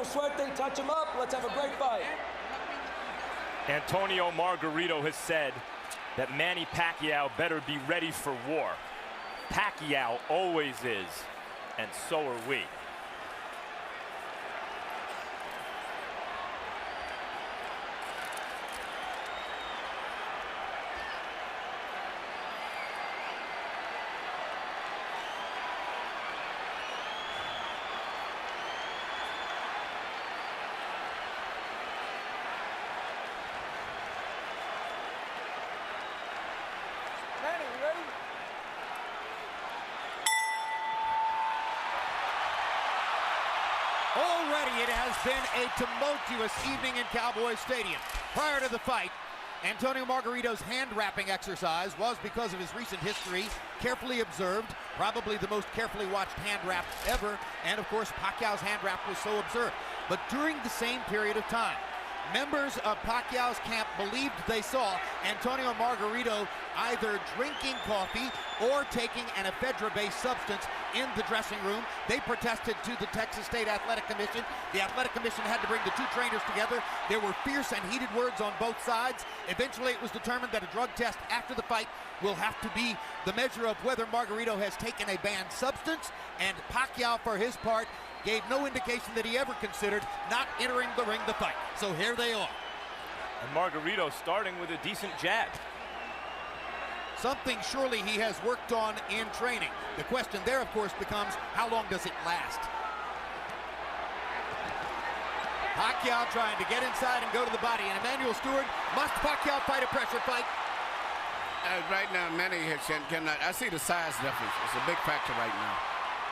suerte, touch him up. Let's have a great fight. Antonio Margarito has said that Manny Pacquiao better be ready for war. Pacquiao always is, and so are we. Manny, you ready? Already it has been a tumultuous evening in Cowboy Stadium. Prior to the fight, Antonio Margarito's hand-wrapping exercise was, because of his recent history, carefully observed, probably the most carefully watched hand wrap ever, and of course Pacquiao's hand wrap was so observed. But during the same period of time, members of Pacquiao's camp believed they saw Antonio Margarito either drinking coffee or taking an ephedra-based substance in the dressing room. They protested to the Texas State Athletic Commission. The Athletic Commission had to bring the two trainers together. There were fierce and heated words on both sides. Eventually, it was determined that a drug test after the fight will have to be the measure of whether Margarito has taken a banned substance, and Pacquiao, for his part, gave no indication that he ever considered not entering the ring to fight. So here they are. And Margarito starting with a decent jab. Something surely he has worked on in training. The question there, of course, becomes how long does it last? Pacquiao trying to get inside and go to the body. And Emmanuel Stewart, must Pacquiao fight a pressure fight? Right now, Manny cannot. I see the size difference. It's a big factor right now.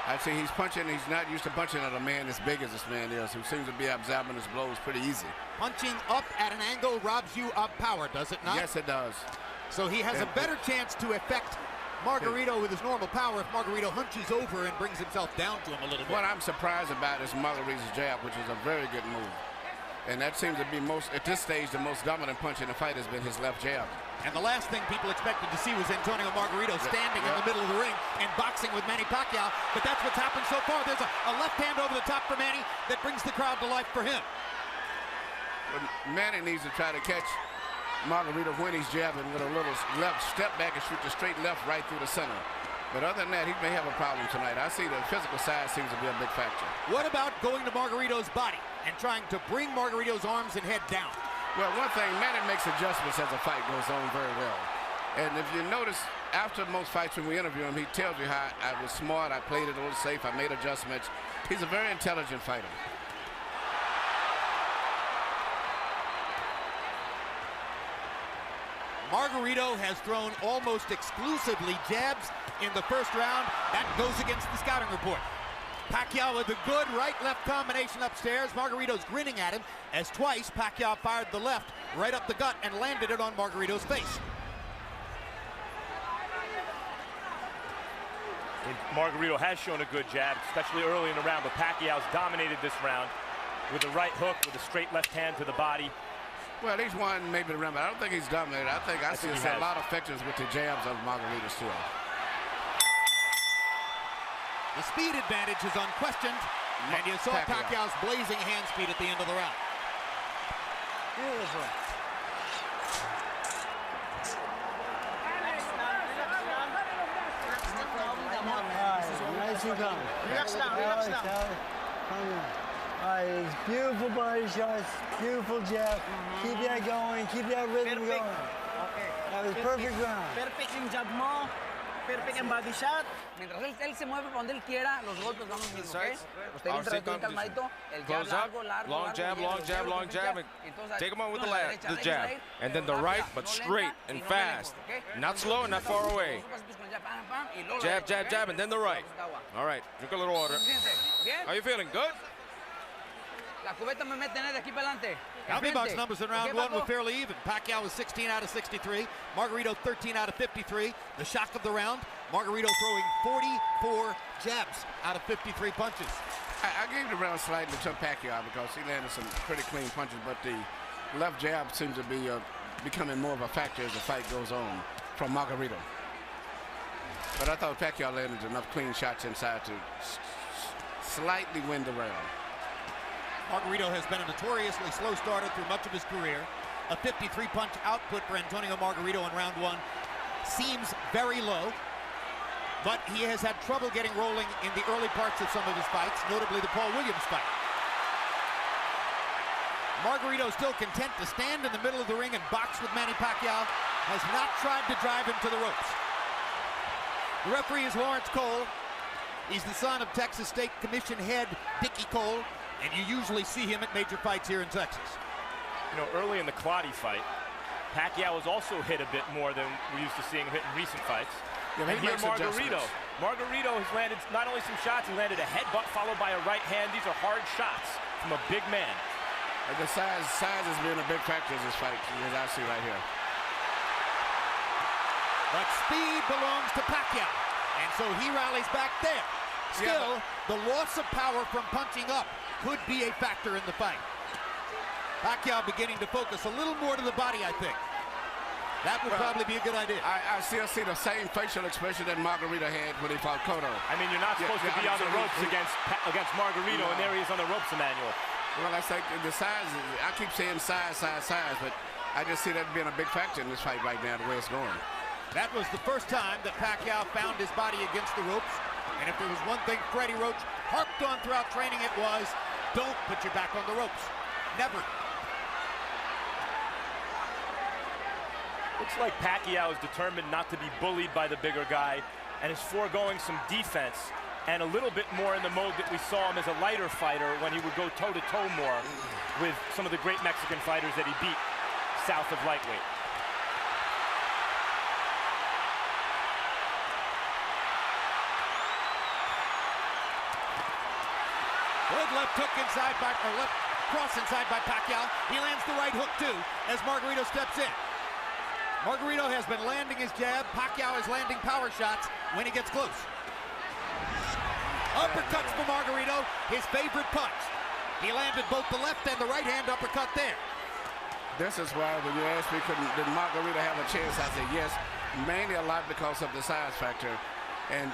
I see he's punching. He's not used to punching at a man as big as this man is, who seems to be absorbing his blows pretty easy. Punching up at an angle robs you of power, does it not? Yes, it does. So he has a better chance to affect Margarito with his normal power if Margarito hunches over and brings himself down to him a little bit. What I'm surprised about is Margarito's jab, which is a very good move. And that seems to be at this stage, the most dominant punch in the fight has been his left jab. And the last thing people expected to see was Antonio Margarito standing in the middle of the ring and boxing with Manny Pacquiao. But that's what's happened so far. There's a left hand over the top for Manny that brings the crowd to life for him. But Manny needs to try to catch Margarito when he's jabbing with a little left step back and shoot the straight left right through the center. But other than that, he may have a problem tonight. I see the physical side seems to be a big factor. What about going to Margarito's body and trying to bring Margarito's arms and head down? Well, one thing, Manny makes adjustments as the fight goes on very well. And if you notice, after most fights when we interview him, he tells you how I was smart, I played it a little safe, I made adjustments. He's a very intelligent fighter. Margarito has thrown almost exclusively jabs in the first round. That goes against the scouting report. Pacquiao with a good right-left combination upstairs. Margarito's grinning at him as twice Pacquiao fired the left right up the gut and landed it on Margarito's face. And Margarito has shown a good jab, especially early in the round, but Pacquiao's dominated this round with a right hook, with a straight left hand to the body. Well, he's won maybe the round, but I don't think he's dominated. I think I see a lot of effectiveness with the jabs of Margarito still. The speed advantage is unquestioned, and you saw Pacquiao's blazing hand speed at the end of the round. Beautiful. Nice and calm. Relax down. Nice, beautiful body shots, beautiful jab. Keep that going, keep that rhythm going. Okay. That was perfect round. Perfect yung jab mo, perfect yung body shot. Mientras él se mueve para donde él quiera, los golpes van los mismos, ¿ok? Usted entra bien calmadito, el jab largo, long jab, and take him on with the jab. And then the right, but straight and fast. Not slow and not far away. Jab, and then the right. All right, drink a little water. How you feeling? Good? Healthy box numbers in round one were fairly even. Pacquiao was 16 out of 63. Margarito 13 out of 53. The shock of the round, Margarito throwing 44 jabs out of 53 punches. I gave the round slightly to Pacquiao because he landed some pretty clean punches, but the left jab seems to be becoming more of a factor as the fight goes on from Margarito. But I thought Pacquiao landed enough clean shots inside to slightly win the round. Margarito has been a notoriously slow starter through much of his career. A 53-punch output for Antonio Margarito in round one seems very low, but he has had trouble getting rolling in the early parts of some of his fights, notably the Paul Williams fight. Margarito still content to stand in the middle of the ring and box with Manny Pacquiao, has not tried to drive him to the ropes. The referee is Lawrence Cole. He's the son of Texas State Commission head Dickie Cole, and you usually see him at major fights here in Texas. You know, early in the Clottey fight, Pacquiao was also hit a bit more than we're used to seeing him hit in recent fights. Yeah, and here Margarito has landed not only some shots, he landed a headbutt followed by a right hand. These are hard shots from a big man. The size has been a big factor in this fight, as I see right here. But speed belongs to Pacquiao, and so he rallies back there. Still, the loss of power from punching up could be a factor in the fight. Pacquiao beginning to focus a little more to the body, I think. That would probably be a good idea. I still see the same facial expression that Margarito had when he fought Cotto. I mean, you're not supposed to be on the ropes against Margarito, and there he is on the ropes, Emmanuel. Well, I say the size, I keep saying size, but I just see that being a big factor in this fight right now, the way it's going. That was the first time that Pacquiao found his body against the ropes. And if there was one thing Freddie Roach harped on throughout training, it was, don't put your back on the ropes. Never. Looks like Pacquiao is determined not to be bullied by the bigger guy and is foregoing some defense and a little bit more in the mode that we saw him as a lighter fighter when he would go toe-to-toe more with some of the great Mexican fighters that he beat south of lightweight. Good left hook inside or left cross inside by Pacquiao. He lands the right hook too as Margarito steps in. Margarito has been landing his jab. Pacquiao is landing power shots when he gets close. Uppercuts for Margarito, his favorite punch. He landed both the left and the right hand uppercut there. This is why when you asked me, did Margarito have a chance, I said yes, mainly a lot because of the size factor. And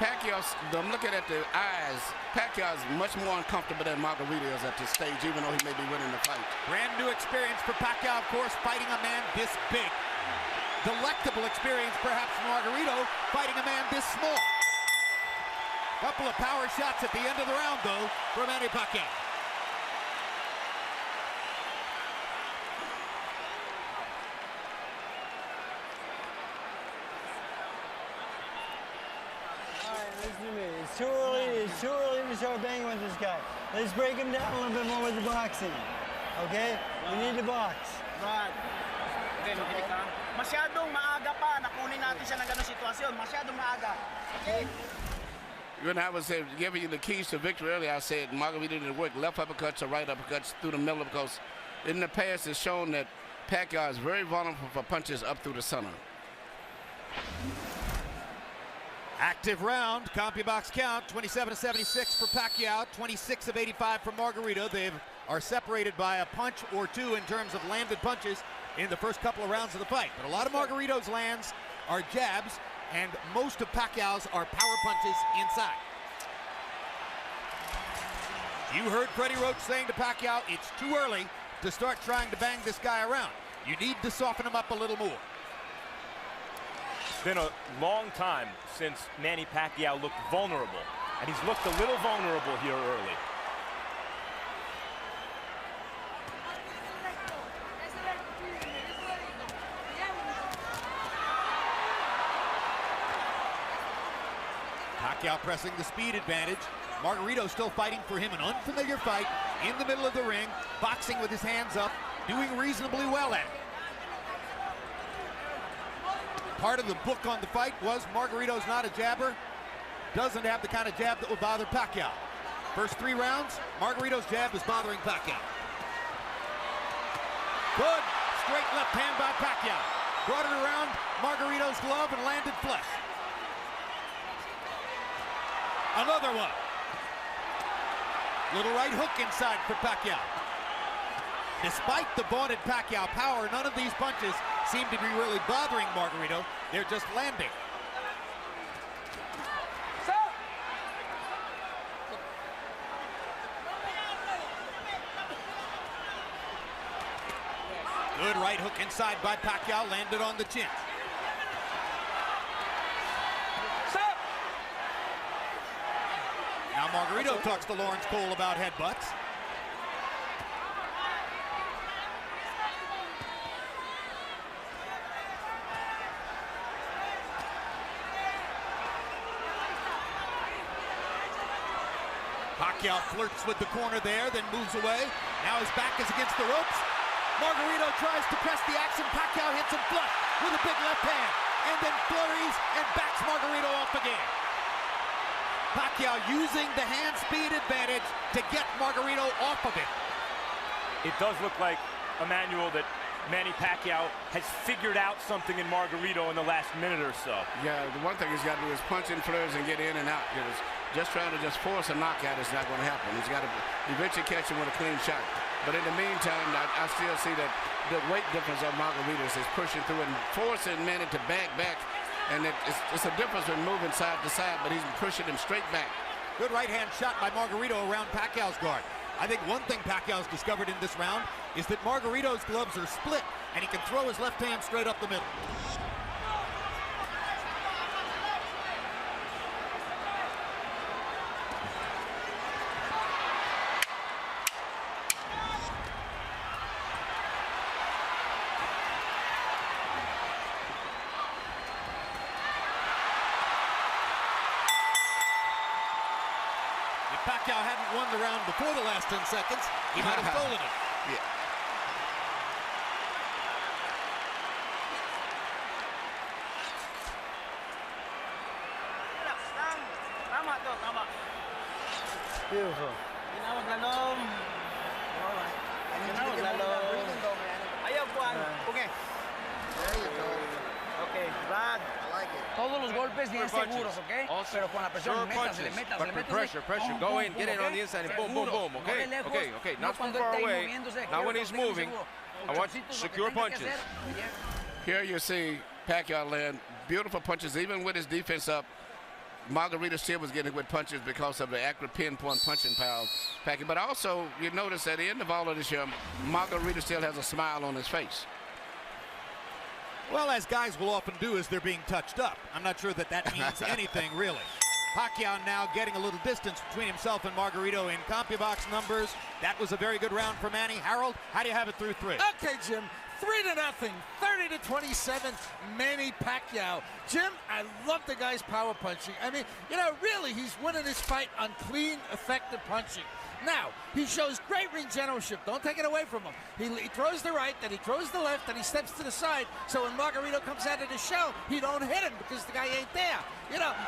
Pacquiao, I'm looking at the eyes, Pacquiao is much more uncomfortable than Margarito is at this stage, even though he may be winning the fight. Brand new experience for Pacquiao, of course, fighting a man this big. Delectable experience, perhaps, for Margarito, fighting a man this small. Couple of power shots at the end of the round, though, for Manny Pacquiao. Listen to me. It's too early to start banging with this guy. Let's break him down a little bit more with the boxing. Okay? We need to box. Right. Masyadong maaga pa na kunin natin siya ng ganung sitwasyon. Masyadong maaga. Okay? When I was giving you the keys to victory earlier, I said Margarito didn't work left uppercuts or right uppercuts through the middle, because in the past it's shown that Pacquiao is very vulnerable for punches up through the center. Active round, CompuBox count, 27-76 for Pacquiao, 26 of 85 for Margarito. They are separated by a punch or two in terms of landed punches in the first couple of rounds of the fight. But a lot of Margarito's lands are jabs, and most of Pacquiao's are power punches inside. You heard Freddie Roach saying to Pacquiao, it's too early to start trying to bang this guy around. You need to soften him up a little more. It's been a long time since Manny Pacquiao looked vulnerable, and he's looked a little vulnerable here early. Pacquiao pressing the speed advantage. Margarito still fighting for him, an unfamiliar fight in the middle of the ring, boxing with his hands up, doing reasonably well at it. Part of the book on the fight was Margarito's not a jabber, doesn't have the kind of jab that will bother Pacquiao. First 3 rounds, Margarito's jab is bothering Pacquiao. Good straight left hand by Pacquiao. Brought it around Margarito's glove and landed flush. Another one. Little right hook inside for Pacquiao. Despite the vaunted Pacquiao power, none of these punches seem to be really bothering Margarito. They're just landing. Good right hook inside by Pacquiao, landed on the chin. Stop! Now Margarito talks to Lawrence Cole about headbutts. Pacquiao flirts with the corner there, then moves away. Now his back is against the ropes. Margarito tries to press the action. Pacquiao hits him flush with a big left hand, and then flurries and backs Margarito off again. Pacquiao using the hand speed advantage to get Margarito off of it. It does look like, Emmanuel, that Manny Pacquiao has figured out something in Margarito in the last minute or so. Yeah, the one thing he's got to do is punch in flurries and get in and out. Because just trying to force a knockout is not going to happen. He's got to eventually catch him with a clean shot. But in the meantime, I still see that the weight difference of Margarito is pushing through and forcing Manny to back. And it's a difference in moving side to side, but he's pushing him straight back. Good right hand shot by Margarito around Pacquiao's guard. I think one thing Pacquiao's discovered in this round is that Margarito's gloves are split, and he can throw his left hand straight up the middle. Pacquiao hadn't won the round before the last 10 seconds, he might have stolen it. Yeah. Beautiful. Tinawag lalong. Tinawag lalong. Ayaw po ano. Okay. There you go. Okay, Brad. I like it. Todos los golpes bien seguros, ¿ok? Pero con la presión, métasele. Pressure. Go in, get in on the inside, and boom, boom, boom. Okay. Not too far away. Now when he's moving, I want secure punches. Here you see Pacquiao land beautiful punches, even with his defense up. Margarito still was getting good punches because of the accurate pinpoint punching power of Pacquiao. But also, you notice at the end of all of this year, Margarito still has a smile on his face. Well, as guys will often do as they're being touched up. I'm not sure that means anything, really. Pacquiao now getting a little distance between himself and Margarito in CompuBox numbers. That was a very good round for Manny. Harold, how do you have it through 3? Okay, Jim. 3-0, 30-27, Manny Pacquiao. Jim, I love the guy's power punching. I mean, really, he's winning this fight on clean, effective punching. Now, he shows great ring generalship. Don't take it away from him. He throws the right, then he throws the left, then he steps to the side. So when Margarito comes out of the shell, he don't hit him because the guy ain't there.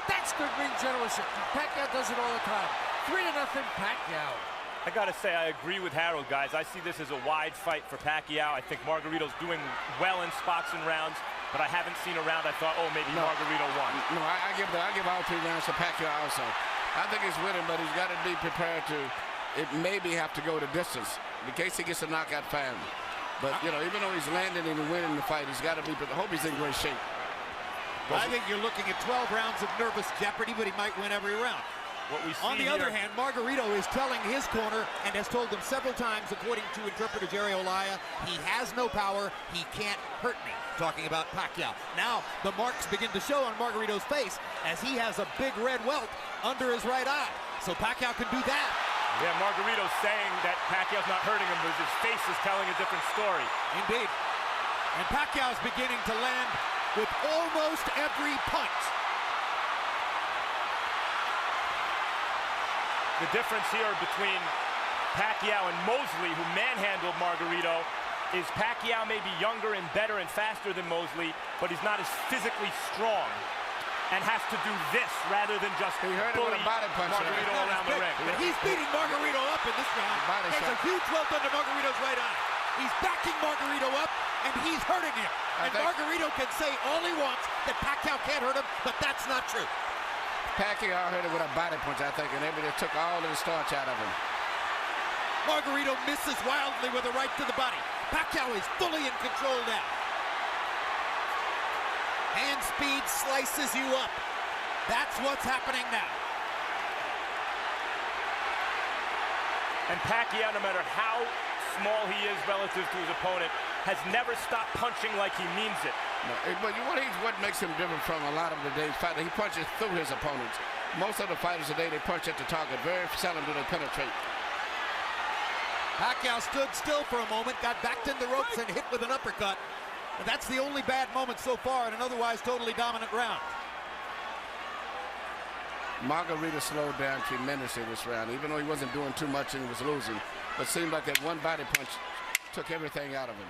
That's good ring generalship. Pacquiao does it all the time. 3-0, Pacquiao. I gotta say, I agree with Harold, guys. I see this as a wide fight for Pacquiao. I think Margarito's doing well in spots and rounds, but I haven't seen a round I thought, oh, maybe Margarito won. No, I give all 3 rounds to Pacquiao also. I think he's winning, but he's got to be prepared to maybe have to go the distance in case he gets a knockout fine. But, even though he's landing and winning the fight, he's got to be, I hope he's in great shape. I think you're looking at 12 rounds of nervous jeopardy, but he might win every round. What we see On the other hand, Margarito is telling his corner and has told them several times, according to interpreter Jerry Olaya, he has no power, he can't hurt me, talking about Pacquiao. Now, the marks begin to show on Margarito's face as he has a big red welt under his right eye. So Pacquiao can do that. Yeah, Margarito's saying that Pacquiao's not hurting him, but his face is telling a different story. Indeed. And Pacquiao's beginning to land with almost every punch. The difference here between Pacquiao and Mosley, who manhandled Margarito, is Pacquiao may be younger and better and faster than Mosley, but he's not as physically strong and has to do this rather than just bully Margarito around the ring. But he's beating Margarito up in this round. There's a huge welt under Margarito's right eye. He's backing Margarito up, and he's hurting him. And Margarito can say all he wants that Pacquiao can't hurt him, but that's not true. Pacquiao hit it with a body punch, I think, and everybody took all of the starch out of him. Margarito misses wildly with a right to the body. Pacquiao is fully in control now. Hand speed slices you up. That's what's happening now. And Pacquiao, no matter how small he is relative to his opponent, has never stopped punching like he means it. No, but what makes him different from a lot of today's fighters, he punches through his opponents. Most of the fighters today, they punch at the target. Very seldom do they penetrate. Pacquiao stood still for a moment, got backed in the ropes and hit with an uppercut. But that's the only bad moment so far in an otherwise totally dominant round. Margarito slowed down tremendously this round, even though he wasn't doing too much and he was losing. But it seemed like that one body punch took everything out of him.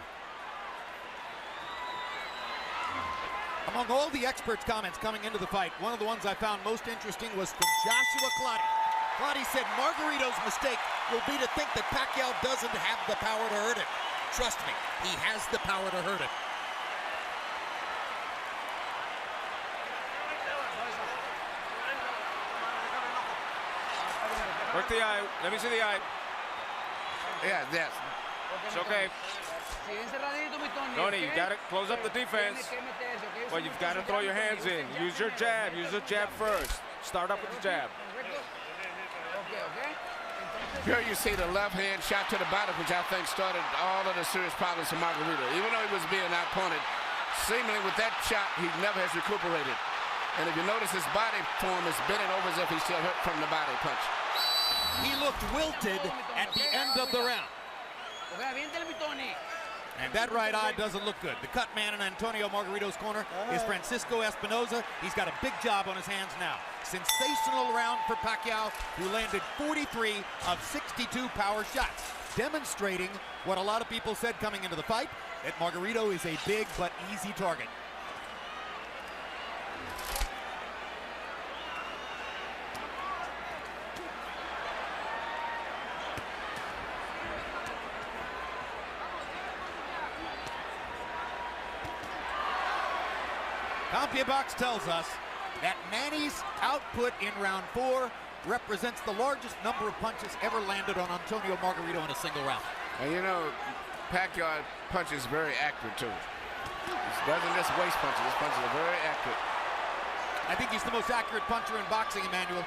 Among all the experts' comments coming into the fight, one of the ones I found most interesting was from Joshua Clottey. Clottey said Margarito's mistake will be to think that Pacquiao doesn't have the power to hurt him. Trust me, he has the power to hurt him. Work the eye. Let me see the eye. Yeah, yes. It's okay. Tony, you got to close up the defense. But you've got to throw your hands in. Use your jab. Use the jab first. Start up with the jab. Here you see the left hand shot to the body, which I think started all of the serious problems for Margarito. Even though he was being outpointed, seemingly with that shot, he never has recuperated. And if you notice, his body form is bending over as if he's still hurt from the body punch. He looked wilted at the end of the round. And that right eye doesn't look good. The cut man in Antonio Margarito's corner is Francisco Espinoza. He's got a big job on his hands now. Sensational round for Pacquiao, who landed 43 of 62 power shots, demonstrating what a lot of people said coming into the fight, that Margarito is a big but easy target. CompuBox tells us that Manny's output in round 4 represents the largest number of punches ever landed on Antonio Margarito in a single round. And you know, Pacquiao punches very accurate too. He doesn't just waste punches. His punches are very accurate. I think he's the most accurate puncher in boxing, Emmanuel.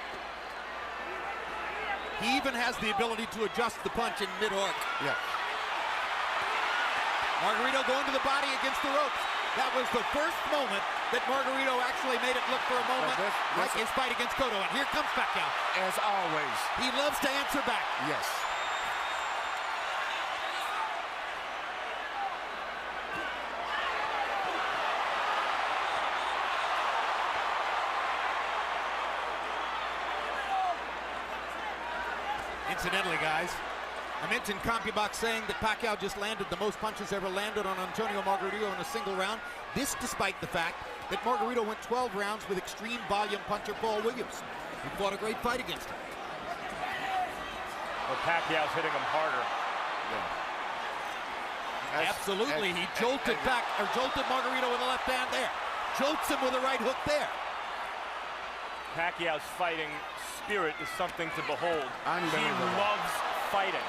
He even has the ability to adjust the punch in mid-arc. Yeah. Margarito going to the body against the ropes. That was the first moment that Margarito actually made it look for a moment like his fight against Cotto. And here comes Pacquiao. As always. He loves to answer back. Yes. Incidentally, guys, I mentioned CompuBox saying that Pacquiao just landed the most punches ever landed on Antonio Margarito in a single round. This despite the fact that Margarito went 12 rounds with extreme volume puncher Paul Williams, who fought a great fight against him. Well, Pacquiao's hitting him harder. Yeah. Absolutely, he jolted Margarito with the left hand there. Jolts him with a right hook there. Pacquiao's fighting spirit is something to behold. He loves fighting.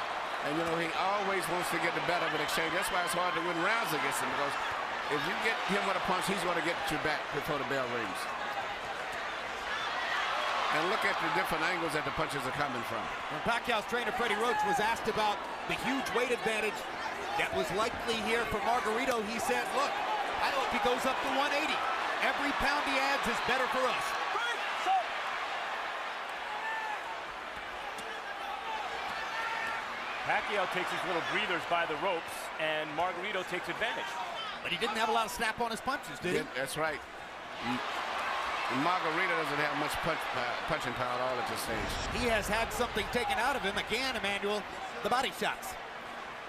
And you know, he always wants to get the better of an exchange. That's why it's hard to win rounds against him, because if you get him with a punch, he's going to get you back before the bell rings. And look at the different angles that the punches are coming from. When Pacquiao's trainer Freddie Roach was asked about the huge weight advantage that was likely here for Margarito, he said, look, I hope he goes up to 180. Every pound he adds is better for us. Pacquiao takes his little breathers by the ropes, and Margarito takes advantage. But he didn't have a lot of snap on his punches, did he? Yeah, that's right. Margarito doesn't have much punching power at all at this stage. He has had something taken out of him again, Emmanuel, the body shots.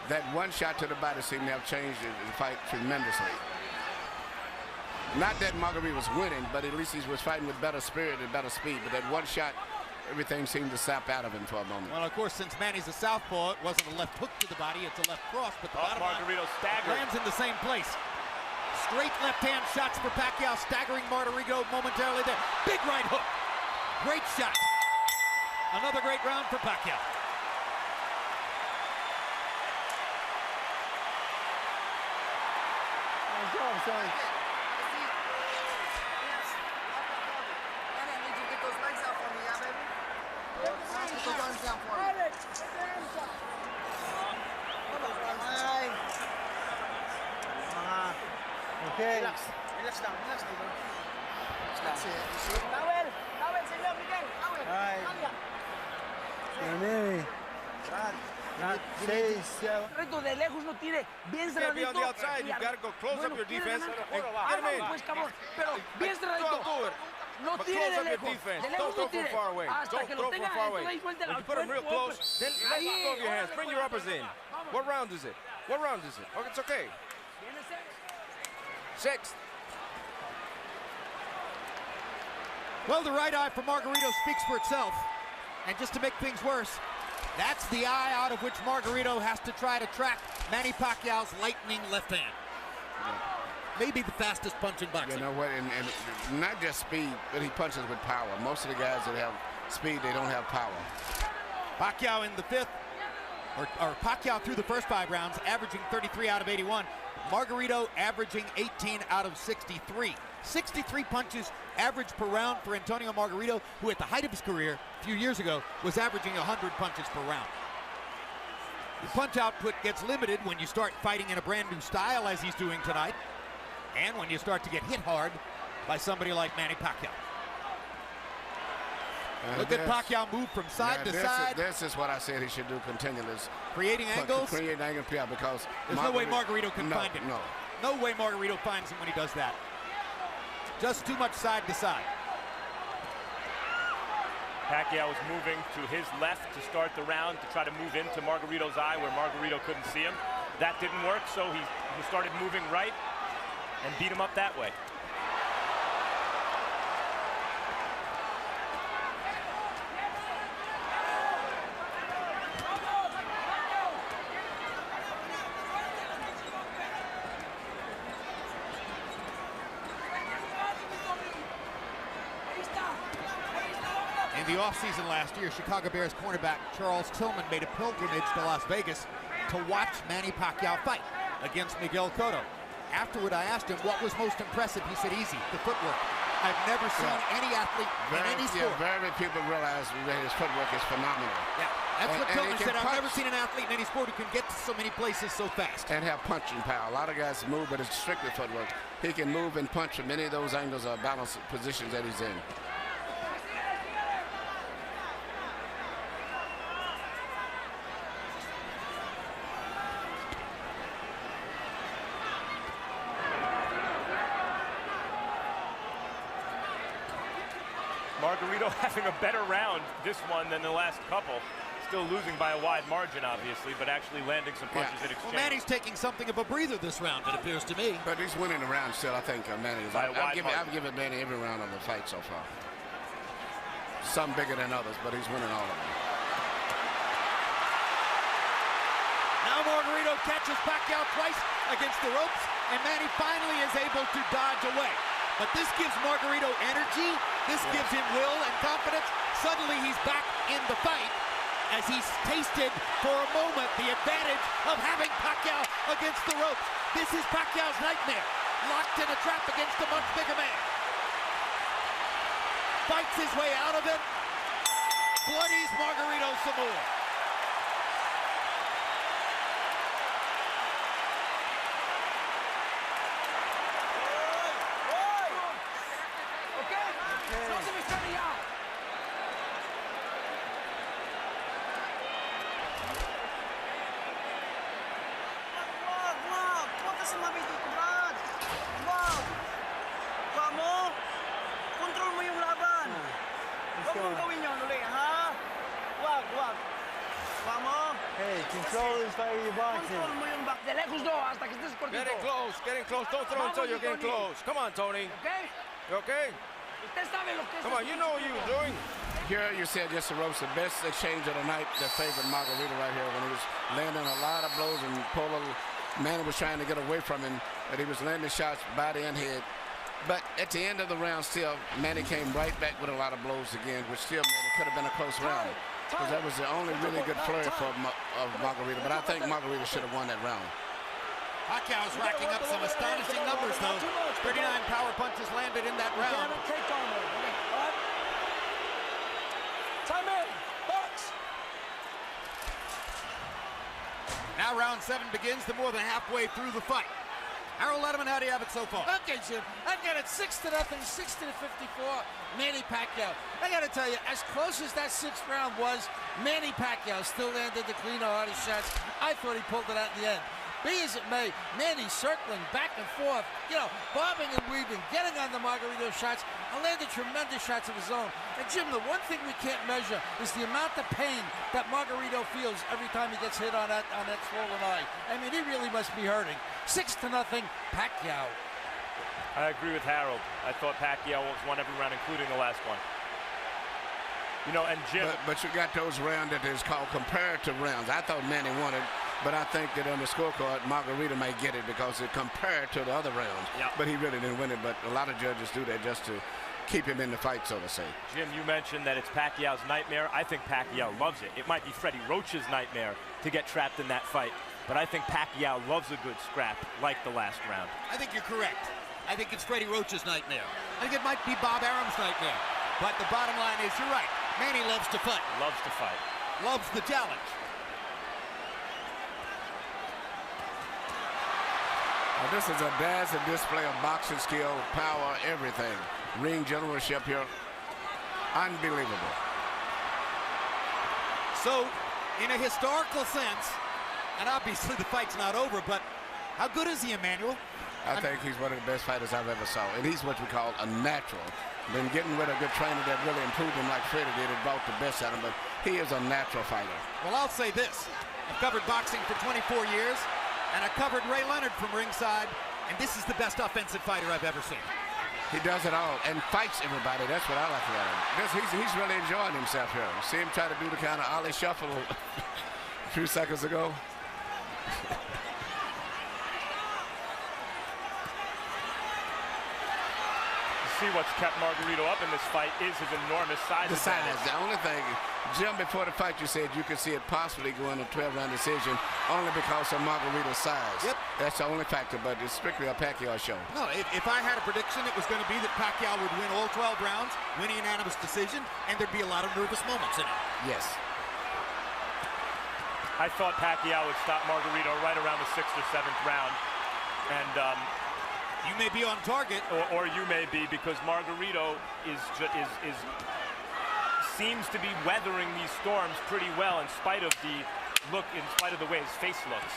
That one shot to the body seemed to have changed the fight tremendously. Not that Margarito was winning, but at least he was fighting with better spirit and better speed. But that one shot, everything seemed to sap out of him for a moment. Well, of course, since Manny's a southpaw, it wasn't a left hook to the body, it's a left cross. But the bottom Margarito staggered. Lands in the same place. Straight left-hand shots for Pacquiao, staggering Margarito momentarily there. Big right hook. Great shot. Another great round for Pacquiao. Nice job, son. Okay. Relax. Relax lang. Relax lang. Relax lang. Towel. Towel, senyor. Miguel. Towel. All right. Towel. Manny. Not 6, 7. Reto, de lejos no tire. Bien You can't be cerradito. on the outside. You gotta go close up your defense. And get him in. Pues, cabrón. Pero bien Don't cerradito. do it. No But tire close de up your lejos. defense. De Don't lejos throw no from tire. far away. Hasta Don't que throw lo from tenga far dentro away. de ahí, suelta When al you put him real cuerpo, close, pues. then let Ahí, go of your hands. órale, Bring pues. your uppers in. What round is it? What round is it? Oh, it's okay. Viene seis. Sixth. Well, the right eye for Margarito speaks for itself. And just to make things worse, that's the eye out of which Margarito has to try to track Manny Pacquiao's lightning left hand. Maybe the fastest punch in boxing. You know what, and not just speed, but he punches with power. Most of the guys that have speed, they don't have power. Pacquiao in the fifth, or Pacquiao through the first 5 rounds, averaging 33 out of 81. Margarito averaging 18 out of 63. 63 punches average per round for Antonio Margarito, who at the height of his career a few years ago was averaging 100 punches per round. The punch output gets limited when you start fighting in a brand new style, as he's doing tonight, and when you start to get hit hard by somebody like Manny Pacquiao. Look at Pacquiao move from side to side. This is what I said he should do continually. Creating angles. Creating angles, yeah, because there's no way Margarito can find him. No way Margarito finds him when he does that. Just too much side to side. Pacquiao was moving to his left to start the round to try to move into Margarito's eye where Margarito couldn't see him. That didn't work, so he started moving right and beat him up that way. In the offseason last year, Chicago Bears cornerback Charles Tillman made a pilgrimage to Las Vegas to watch Manny Pacquiao fight against Miguel Cotto. Afterward, I asked him what was most impressive. He said, easy, the footwork. I've never seen any athlete in any sport. Yeah, very few people realize that his footwork is phenomenal. Yeah, that's what Tillman said. I've never seen an athlete in any sport who can get to so many places so fast. And have punching power. A lot of guys move, but it's strictly footwork. He can move and punch from any of those angles or balance positions that he's in. Margarito having a better round this one than the last couple. Still losing by a wide margin, obviously, but actually landing some punches in exchange. Well, Manny's taking something of a breather this round, it appears to me. But he's winning the round still, I think, Manny. I've given Manny every round of the fight so far. Some bigger than others, but he's winning all of them. Now Margarito catches Pacquiao twice against the ropes, and Manny finally is able to dodge away. But this gives Margarito energy, this gives him will and confidence. Suddenly he's back in the fight as he's tasted for a moment the advantage of having Pacquiao against the ropes. This is Pacquiao's nightmare, locked in a trap against a much bigger man. Fights his way out of it, bloodies Margarito some more. Hey, control this fight with your boxing. Getting close, getting close. Don't throw until you're getting close. Come on, Tony. Okay? You okay? Come on, you know what you were doing. Here you said just the ropes, the best exchange of the night that favored Margarito right here when he was landing a lot of blows and Manny was trying to get away from him, but he was landing shots body and head. But at the end of the round still, Manny came right back with a lot of blows again, which still made it could have been a close round. Because that was the only really good flurry of Margarito. But I think Margarito should have won that round. Pacquiao's racking up some astonishing numbers, though. 39 power punches landed in that round. Time in, box. Now round 7 begins, the more than halfway through the fight. Harold Letterman, how do you have it so far? Okay, Jim. I've got it 6-0, 60-54, Manny Pacquiao. I got to tell you, as close as that 6th round was, Manny Pacquiao still landed the cleaner, harder shots. I thought he pulled it out in the end. Be as it may, Manny circling back and forth, you know, bobbing and weaving, getting on the Margarito shots, and landed tremendous shots of his own. And Jim, the one thing we can't measure is the amount of pain that Margarito feels every time he gets hit on that swollen eye. I mean, he really must be hurting. 6-0, Pacquiao. I agree with Harold. I thought Pacquiao won every round, including the last one. You know, and Jim. But you got those rounds that is called comparative rounds. I thought Manny won it, but I think that on the scorecard, Margarito may get it because it compared to the other rounds. Yep. But he really didn't win it. But a lot of judges do that just to keep him in the fight, so to say. Jim, you mentioned that it's Pacquiao's nightmare. I think Pacquiao loves it. It might be Freddie Roach's nightmare to get trapped in that fight, but I think Pacquiao loves a good scrap like the last round. I think you're correct. I think it's Freddie Roach's nightmare. I think it might be Bob Arum's nightmare. But the bottom line is, you're right. Manny loves to fight. Loves to fight. Loves the challenge. This is a dazzling display of boxing skill, power, everything. Ring generalship here. Unbelievable. So, in a historical sense, and obviously the fight's not over, but how good is he, Emmanuel? I think he's one of the best fighters I've ever saw. And he's what we call a natural. Been getting with a good trainer that really improved him like Freddie did. It brought the best out of him, but he is a natural fighter. Well, I'll say this. I've covered boxing for 24 years, and I covered Ray Leonard from ringside, and this is the best offensive fighter I've ever seen. He does it all and fights everybody. That's what I like about him. He's really enjoying himself here. See him try to do the kind of Ollie shuffle a few seconds ago. See what's kept Margarito up in this fight is his enormous size. The size. The only thing, Jim, before the fight you said you could see it possibly going to a 12-round decision only because of Margarito's size. Yep. That's the only factor, but it's strictly a Pacquiao show. No, if I had a prediction, it was going to be that Pacquiao would win all 12 rounds, win a unanimous decision, and there'd be a lot of nervous moments in it. Yes. I thought Pacquiao would stop Margarito right around the 6th or 7th round, and you may be on target, or you may be, because Margarito seems to be weathering these storms pretty well in spite of the way his face looks.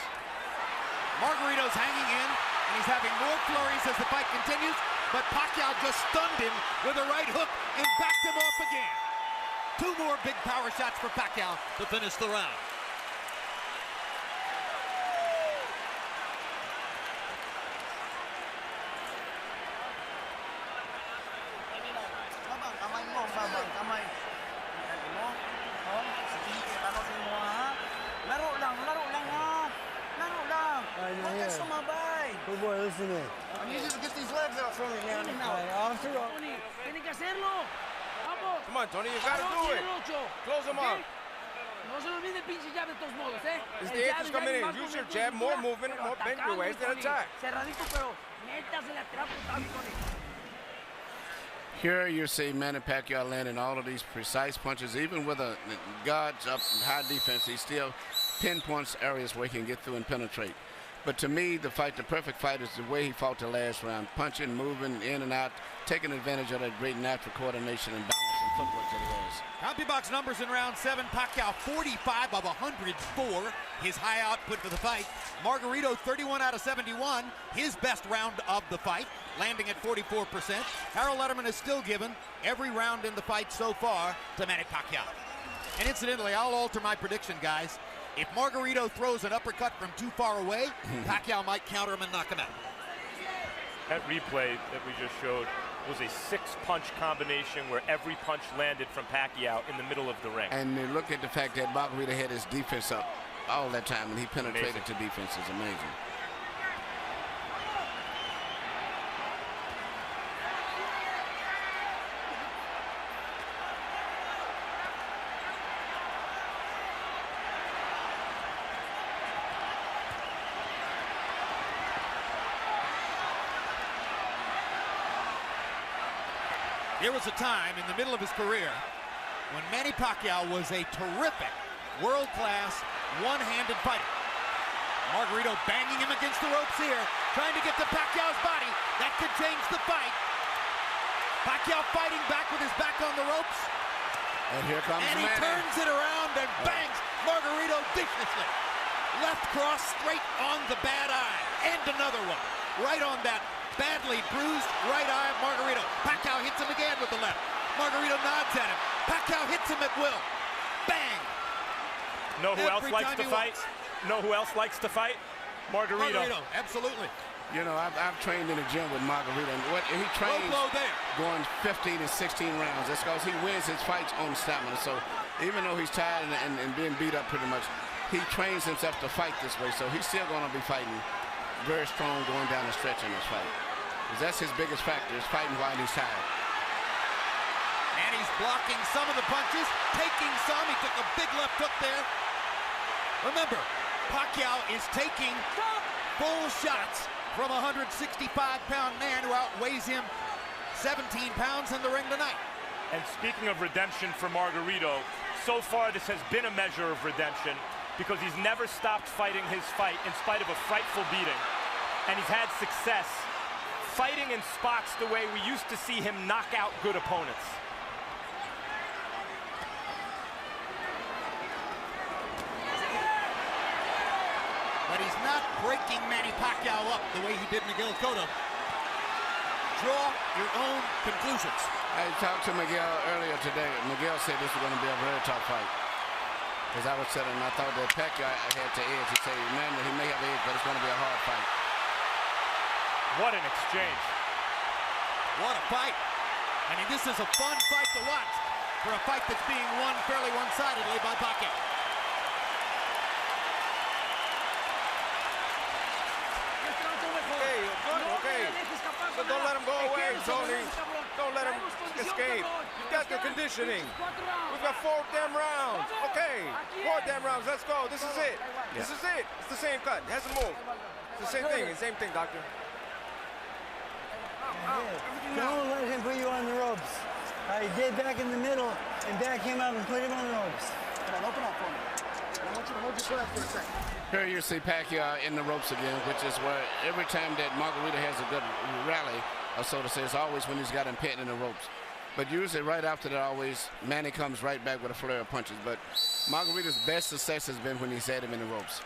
Margarito's hanging in, and he's having more flurries as the fight continues, but Pacquiao just stunned him with a right hook and backed him off again. 2 more big power shots for Pacquiao to finish the round. Good boy, listen to me. I need you to get these legs out from me, man. Tony, tiene que hacerlo. Vamos. Come on, Tony, you gotta do it. Close him up. No se olvide el pinche jab de todos modos, ¿eh? It's the edge is coming in. Use your jab, more movement, more bend your waist, and attack. Cerradito, pero métasele atrás, Tony. Here you see Manny Pacquiao landing all of these precise punches, even with a guards up high defense. He still pinpoints areas where he can get through and penetrate. But to me, the perfect fight is the way he fought the last round, punching, moving in and out, taking advantage of that great natural coordination and balance and footwork that he has. CompuBox numbers in round 7. Pacquiao 45 of 104, his high output for the fight. Margarito 31 out of 71, his best round of the fight, landing at 44%. Harold Letterman has still given every round in the fight so far to Manny Pacquiao. And incidentally, I'll alter my prediction, guys. If Margarito throws an uppercut from too far away, Pacquiao might counter him and knock him out. That replay that we just showed was a 6-punch combination where every punch landed from Pacquiao in the middle of the ring. And look at the fact that Margarito had his defense up all that time, and he penetrated to defense. Is amazing. There was a time in the middle of his career when Manny Pacquiao was a terrific, world-class, one-handed fighter. Margarito Margarito banging him against the ropes here, trying to get to Pacquiao's body. That could change the fight. Pacquiao fighting back with his back on the ropes. And here comes And he Manny. turns it around and bangs Margarito viciously. Left cross straight on the bad eye. And another one. Right on that badly bruised right eye of Margarito. Pacquiao hits him again with the left. Margarito nods at him. Pacquiao hits him at will. Bang! Know who else likes to fight? Know who else likes to fight? Margarito. Absolutely. You know, I've trained in the gym with Margarito, and he trains going 15 and 16 rounds. That's because he wins his fights on stamina. So even though he's tired and being beat up pretty much, he trains himself to fight this way. So he's still going to be fighting very strong going down the stretch in this fight. Because that's his biggest factor, is fighting while he's tired. And he's blocking some of the punches, taking some. He took a big left hook there. Remember, Pacquiao is taking full shots from a 165-pound man who outweighs him 17 pounds in the ring tonight. And speaking of redemption for Margarito, so far this has been a measure of redemption because he's never stopped fighting his fight in spite of a frightful beating. And he's had success fighting in spots the way we used to see him knock out good opponents. But he's not breaking Manny Pacquiao up the way he did Miguel Cotto. Draw your own conclusions. I talked to Miguel earlier today. Miguel said this was going to be a very tough fight. As I was telling him, I thought that Pacquiao had to edge. He said, man, he may have edge, but it's going to be a hard fight. What an exchange. What a fight. I mean, this is a fun fight to watch for a fight that's being won fairly one-sidedly by Pacquiao. Okay. So don't let him go away, Tony. Don't let him escape. You got the conditioning. We've got 4 damn rounds. Okay, 4 damn rounds. Let's go. This is it. This is it. It's the same cut. It hasn't moved. It's the same thing. Same thing, doctor. Don't let him put you on the ropes. Get back in the middle and back him up and put him on the ropes. Come on, open up for me. I want you to hold your breath for a second. Here you see Pacquiao in the ropes again, which is where every time that Margarito has a good rally, or so to say, it's always when he's got him pinned in the ropes. But usually right after that, always, Manny comes right back with a flurry of punches. But Margarito's best success has been when he's had him in the ropes.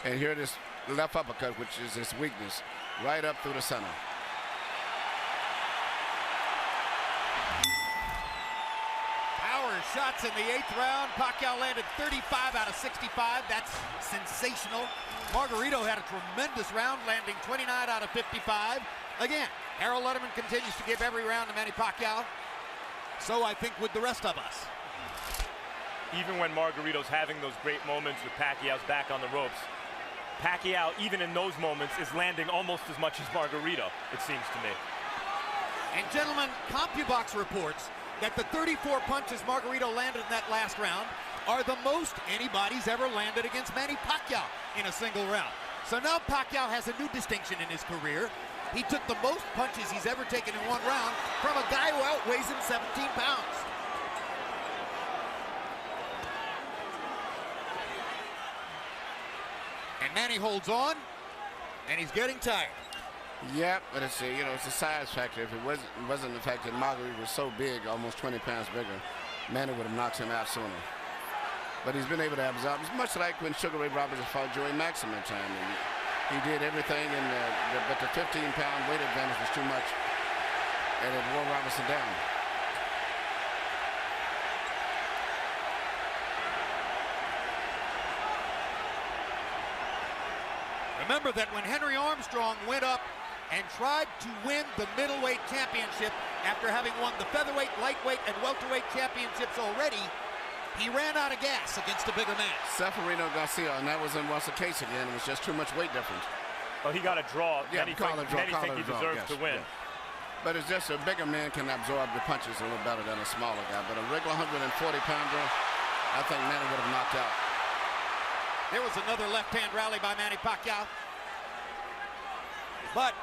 And here this left uppercut, which is his weakness, right up through the center. Shots in the 8th round. Pacquiao landed 35 out of 65. That's sensational. Margarito had a tremendous round, landing 29 out of 55. Again, Harold Letterman continues to give every round to Manny Pacquiao. So I think with the rest of us. Even when Margarito's having those great moments with Pacquiao's back on the ropes, Pacquiao, even in those moments, is landing almost as much as Margarito, it seems to me. And gentlemen, CompuBox reports that the 34 punches Margarito landed in that last round are the most anybody's ever landed against Manny Pacquiao in a single round. So now Pacquiao has a new distinction in his career. He took the most punches he's ever taken in one round from a guy who outweighs him 17 pounds. And Manny holds on, and he's getting tired. Yeah, but it's a size factor. If it wasn't the fact that Margarito was so big, almost 20 pounds bigger, Manny would have knocked him out sooner. But he's been able to absorb. It's much like when Sugar Ray Roberts fought Joey Maxim at time. And he did everything, but the 15-pound weight advantage was too much, and it wore Robertson down. Remember that when Henry Armstrong went up and tried to win the middleweight championship after having won the featherweight, lightweight, and welterweight championships already, he ran out of gas against a bigger man. Seferino Garcia, and that was in the case again. It was just too much weight difference. Well, he got a draw. Yeah, many think he deserves to win. Yeah. But it's just a bigger man can absorb the punches a little better than a smaller guy. But a regular 140-pounder, I think Manny would have knocked out. There was another left-hand rally by Manny Pacquiao. But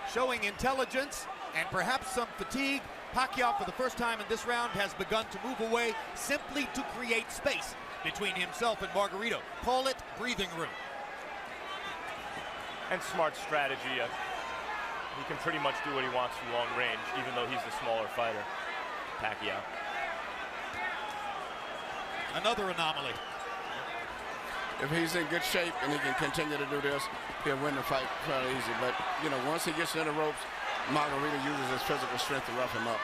showing intelligence and perhaps some fatigue, Pacquiao, for the first time in this round, has begun to move away simply to create space between himself and Margarito. Call it breathing room. And smart strategy. He can pretty much do what he wants from long range, even though he's the smaller fighter, Pacquiao. Another anomaly. If he's in good shape and he can continue to do this, he'll win the fight fairly easy. But, you know, once he gets in the ropes, Margarito uses his physical strength to rough him up.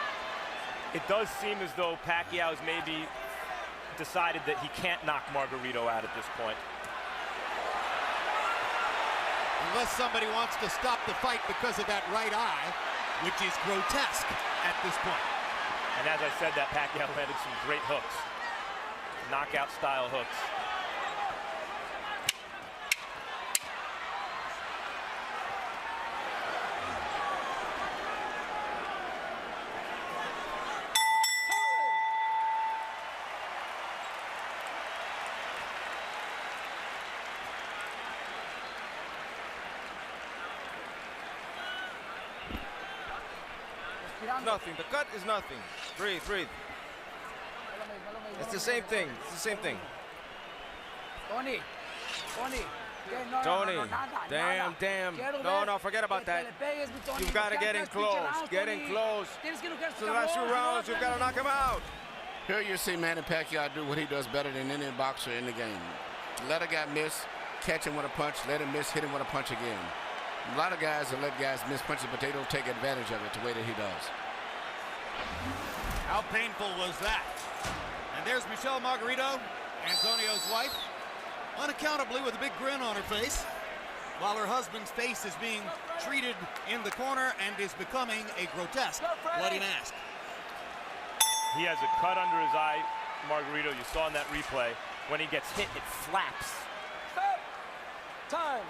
It does seem as though Pacquiao's maybe decided that he can't knock Margarito out at this point. Unless somebody wants to stop the fight because of that right eye, which is grotesque at this point. And as I said, that Pacquiao landed some great hooks. Knockout-style hooks. Nothing. The cut is nothing. Breathe, breathe. It's the same thing. It's the same thing. Tony. Damn. No, forget about that. You've got to get in close. Get in close. So the last 2 rounds, you've got to knock him out. Here you see Manny Pacquiao do what he does better than any boxer in the game. Let a guy miss, catch him with a punch, let him miss, hit him with a punch again. A lot of guys will let guys miss punches, but they don't take advantage of it the way that he does. How painful was that? And there's Michelle Margarito, Antonio's wife, unaccountably with a big grin on her face, while her husband's face is being treated in the corner and is becoming a grotesque bloody mask. He has a cut under his eye, Margarito. You saw in that replay. When he gets hit, it flaps. Stop. Time.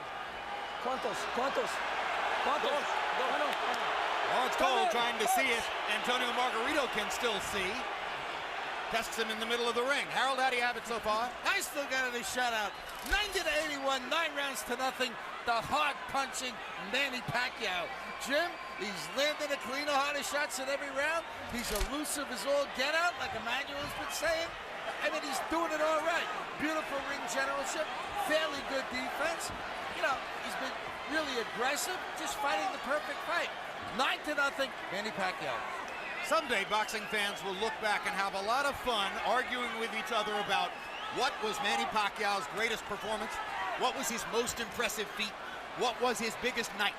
¿Cuántos? Oh, it's Cole trying to see it. Antonio Margarito can still see. Tests him in the middle of the ring. Harold, how do you have it so far? I still got it a shutout. 90-81, 9 rounds to nothing. The hard-punching Manny Pacquiao. Jim, he's landing a cleaner, harder shots in every round. He's elusive as all get out, like Emmanuel's been saying. I mean, he's doing it all right. Beautiful ring generalship, fairly good defense. You know, he's been really aggressive, just fighting the perfect fight. 9-0, Manny Pacquiao. Someday, boxing fans will look back and have a lot of fun arguing with each other about what was Manny Pacquiao's greatest performance, what was his most impressive feat, what was his biggest night.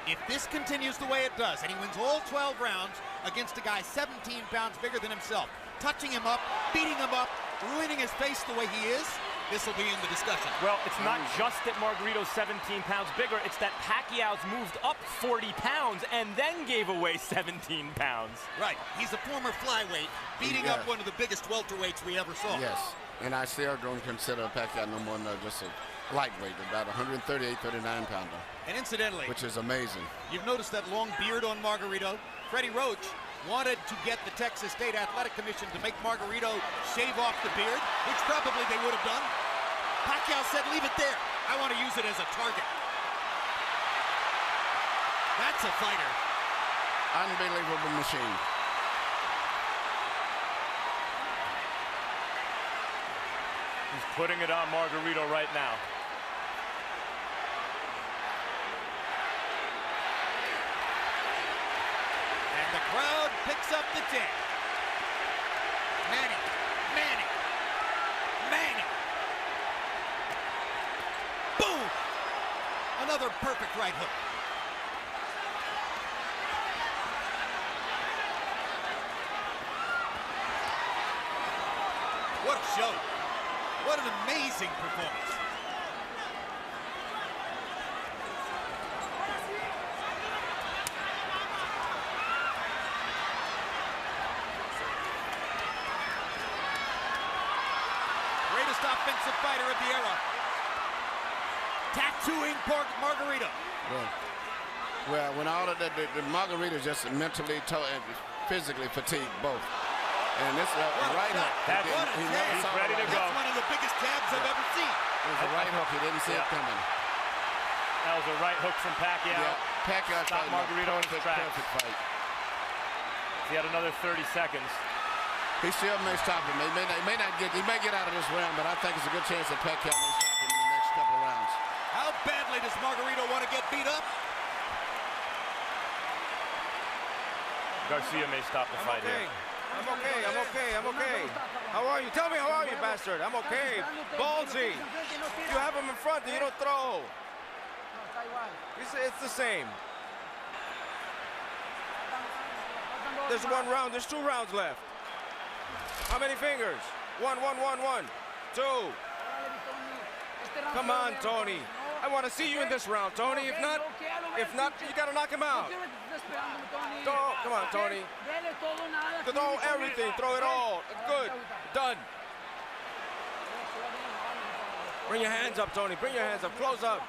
If this continues the way it does, and he wins all 12 rounds against a guy 17 pounds bigger than himself, touching him up, beating him up, ruining his face the way he is, this will be in the discussion. Well, it's not just that Margarito's 17 pounds bigger, it's that Pacquiao's moved up 40 pounds and then gave away 17 pounds. Right, he's a former flyweight, beating up one of the biggest welterweights we ever saw. Yes, and I still don't consider Pacquiao no more than just a lightweight, about 138, 39-pounder. And incidentally, which is amazing. You've noticed that long beard on Margarito. Freddie Roach wanted to get the Texas State Athletic Commission to make Margarito shave off the beard, which probably they would have done. Pacquiao said, leave it there. I want to use it as a target. That's a fighter. Unbelievable machine. He's putting it on Margarito right now. And the crowd picks up the chant. Manny. Boom! Another perfect right hook. What a show. What an amazing performance. Greatest offensive fighter of the era. Tattooing Margarito. Well, when all of that, the Margarito's just mentally and physically fatigued both. And this right hook. He's ready to go. That's one of the biggest jabs I've ever seen. It was a right hook. He didn't see it coming. That was a right hook from Pacquiao. Yeah, Pacquiao stopped Margarito in his tracks. Perfect fight. He had another 30 seconds. He still may stop him. He may get out of this round, but I think it's a good chance that Pacquiao may stop him in the next couple of rounds. How badly Boy, does Margarito want to get beat up. Garcia may stop the fight here. I'm okay, I'm okay, I'm okay. How are you? Tell me how are you, bastard? I'm okay. Ballsy. You have him in front and you don't throw. It's the same. There's 1 round, there's 2 rounds left. How many fingers? 1, 1, 1, 1, 2. Come on, Tony. I want to see you in this round, Tony. If not, you got to knock him out. Come on, Tony. Throw everything. Throw it all. Good. Done. Bring your hands up, Tony. Bring your hands up. Close up.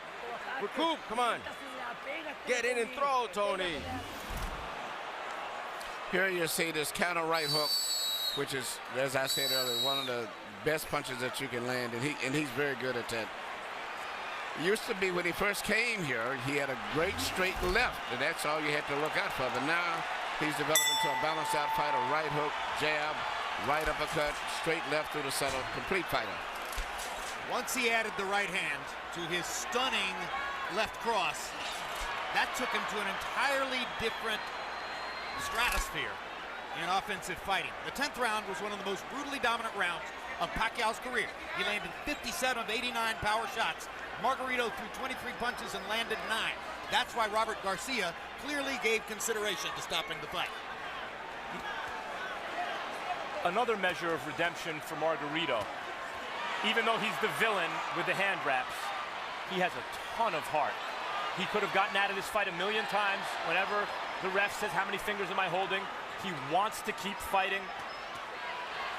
Recoup. Come on. Get in and throw, Tony. Here you see this counter right hook, which is, as I said earlier, one of the best punches that you can land, and he's very good at that. It used to be when he first came here, he had a great straight left, and that's all you had to look out for. But now he's developed into a balanced out fighter, right hook, jab, right uppercut, straight left through the center, complete fighter. Once he added the right hand to his stunning left cross, that took him to an entirely different stratosphere in offensive fighting. The 10th round was one of the most brutally dominant rounds of Pacquiao's career. He landed 57 of 89 power shots. Margarito threw 23 punches and landed 9. That's why Robert Garcia clearly gave consideration to stopping the fight. Another measure of redemption for Margarito. Even though he's the villain with the hand wraps, he has a ton of heart. He could have gotten out of this fight a million times. Whenever the ref says, how many fingers am I holding? He wants to keep fighting.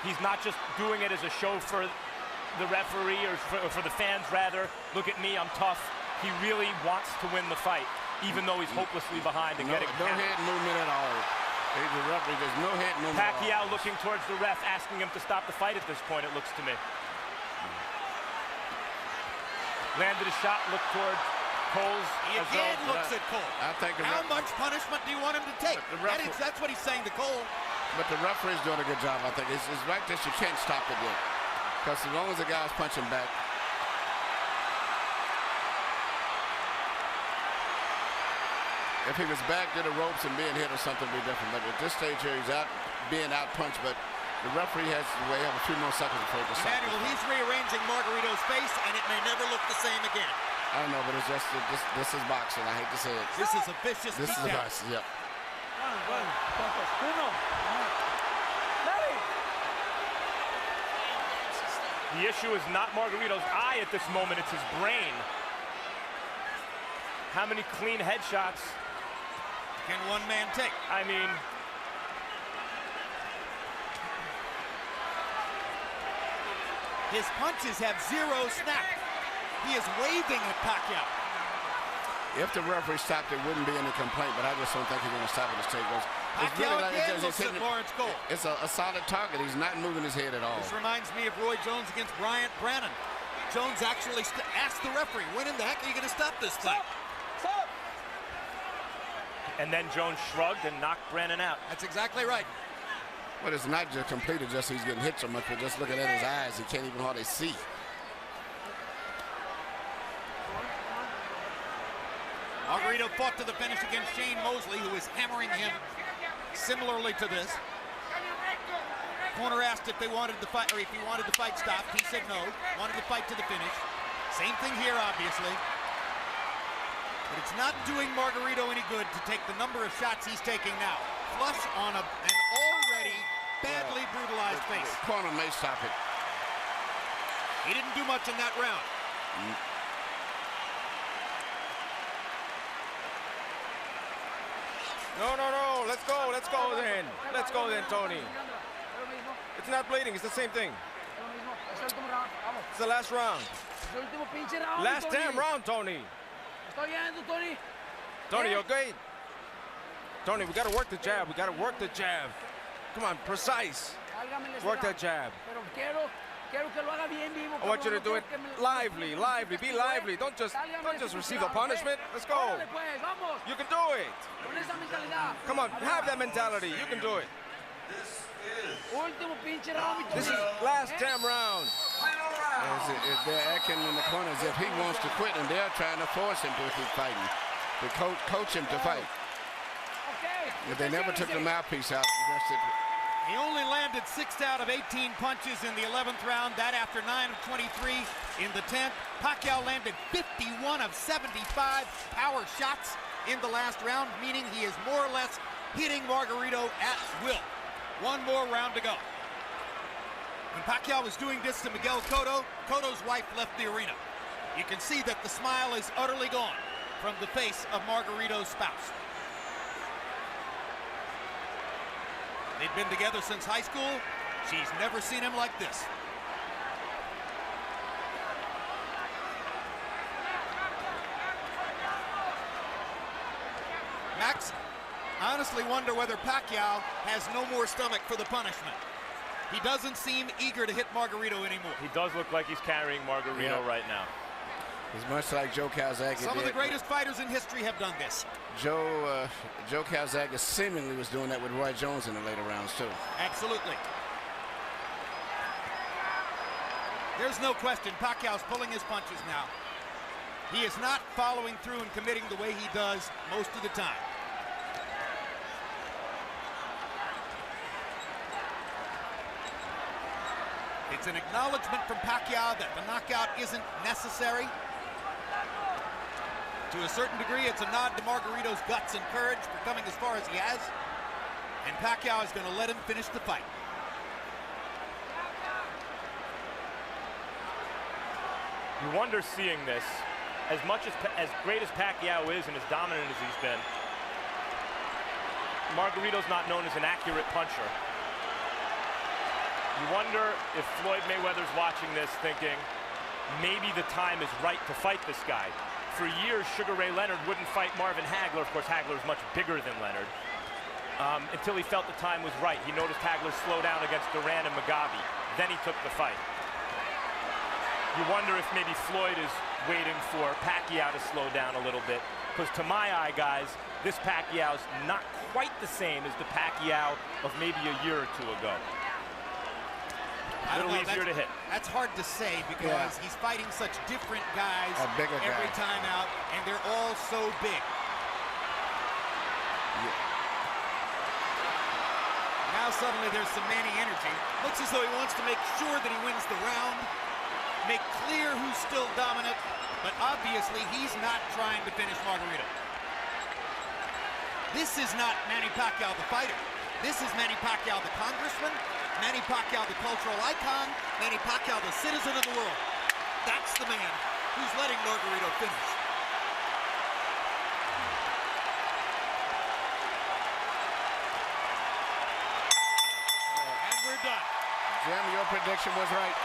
He's not just doing it as a show for the referee or for the fans, rather. Look at me, I'm tough. He really wants to win the fight, even though he's hopelessly behind and getting no head movement at all. The referee, there's no head movement. Pacquiao looking towards the ref, asking him to stop the fight at this point, it looks to me. Landed a shot, looked towards Cole's. He again looks at Cole. I think how much punishment do you want him to take? That's what he's saying to Cole. But the referee's doing a good job, I think. It's like this, you can't stop it yet. Because as long as the guy's punching back. If he was back to the ropes and being hit or something, would be different. But at this stage here, he's out being out-punched, but the referee has to wait a few more seconds before he decides. Emmanuel, he's rearranging Margarito's face, and it may never look the same again. I know, but it's just, this is boxing. I hate to say it. This is a vicious This is boxing, yep. The issue is not Margarito's eye at this moment, it's his brain. How many clean headshots can one man take? I mean, his punches have zero snap. He is waving at Pacquiao. If the referee stopped, there wouldn't be any complaint, but I just don't think he's going to stop it as take goes. Pacquiao again looks at Lawrence Cole. It's a solid target. He's not moving his head at all. This reminds me of Roy Jones against Bryant Brannon. Jones actually asked the referee, when in the heck are you going to stop this fight? Stop! And then Jones shrugged and knocked Brannon out. That's exactly right. But it's not just completed, just he's getting hit so much, but just looking at his eyes, he can't even hardly see. Margarito fought to the finish against Shane Mosley, who is hammering him similarly to this. Corner asked if they wanted the fight, or if he wanted the fight stopped. He said no, wanted the fight to the finish. Same thing here, obviously. But it's not doing Margarito any good to take the number of shots he's taking now. Flush on an already badly brutalized face. Corner may stop it. He didn't do much in that round. No, no, no. Let's go. Let's go then. Let's go then, Tony. It's not bleeding. It's the same thing. It's the last round. Last damn round, Tony. Tony, okay? Tony, we got to work the jab. We got to work the jab. Come on, precise. Work that jab. I want you to do it lively, lively. Be lively. Don't just receive a punishment. Let's go. You can do it. Come on, have that mentality. You can do it. This is last damn round. They're acting in the corner as if he wants to quit, and they're trying to force him to keep fighting, to coach him to fight. But they never took the mouthpiece out. He only landed 6 out of 18 punches in the 11th round. That after 9 of 23 in the 10th. Pacquiao landed 51 of 75 power shots in the last round, meaning he is more or less hitting Margarito at will. One more round to go. When Pacquiao was doing this to Miguel Cotto, Cotto's wife left the arena. You can see that the smile is utterly gone from the face of Margarito's spouse. They've been together since high school. She's never seen him like this. Max, I honestly wonder whether Pacquiao has no more stomach for the punishment. He doesn't seem eager to hit Margarito anymore. He does look like he's carrying Margarito right now. He's much like Joe Calzaghe. Some of the greatest fighters in history have done this. Joe Calzaghe seemingly was doing that with Roy Jones in the later rounds too. Absolutely. There's no question Pacquiao's pulling his punches now. He is not following through and committing the way he does most of the time. It's an acknowledgement from Pacquiao that the knockout isn't necessary. To a certain degree, it's a nod to Margarito's guts and courage for coming as far as he has. And Pacquiao is going to let him finish the fight. You wonder seeing this, as great as Pacquiao is and as dominant as he's been, Margarito's not known as an accurate puncher. You wonder if Floyd Mayweather's watching this thinking, maybe the time is right to fight this guy. For years, Sugar Ray Leonard wouldn't fight Marvin Hagler. Of course, Hagler is much bigger than Leonard. Until he felt the time was right. He noticed Hagler slow down against Duran and Mugabe. Then he took the fight. You wonder if maybe Floyd is waiting for Pacquiao to slow down a little bit. Because to my eye, guys, this Pacquiao's not quite the same as the Pacquiao of maybe a year or two ago. A little easier to hit. That's hard to say because he's fighting such different guys every time out, and they're all so big. Now suddenly there's some Manny energy. Looks as though he wants to make sure that he wins the round, make clear who's still dominant, but obviously he's not trying to finish Margarito. This is not Manny Pacquiao the fighter. This is Manny Pacquiao the congressman, Manny Pacquiao the cultural icon, Manny Pacquiao the citizen of the world. That's the man who's letting Margarito finish. And we're done. Jim, your prediction was right.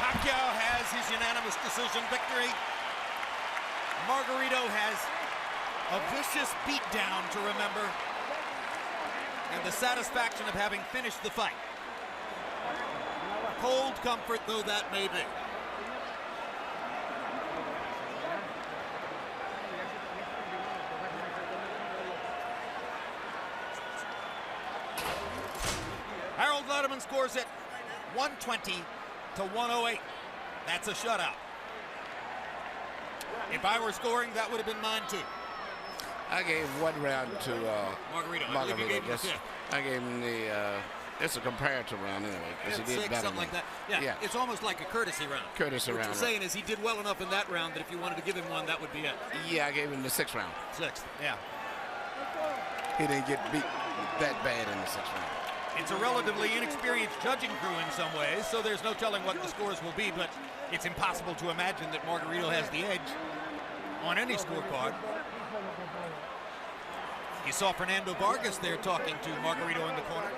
Pacquiao has his unanimous decision victory. Margarito has a vicious beatdown to remember, and the satisfaction of having finished the fight. Cold comfort though that may be. Harold Lederman scores it 120 to 108. That's a shutout. If I were scoring, that would have been mine too. I gave one round to Margarito. I gave him the it's a comparative round anyway, because he did better. Something like that. Yeah, it's almost like a courtesy round. Courtesy round. What you're saying is he did well enough in that round that if you wanted to give him one, that would be it. Yeah, I gave him the 6th round. 6th, yeah. He didn't get beat that bad in the 6th round. It's a relatively inexperienced judging crew in some ways, so there's no telling what the scores will be, but it's impossible to imagine that Margarito has the edge on any scorecard. You saw Fernando Vargas there talking to Margarito in the corner.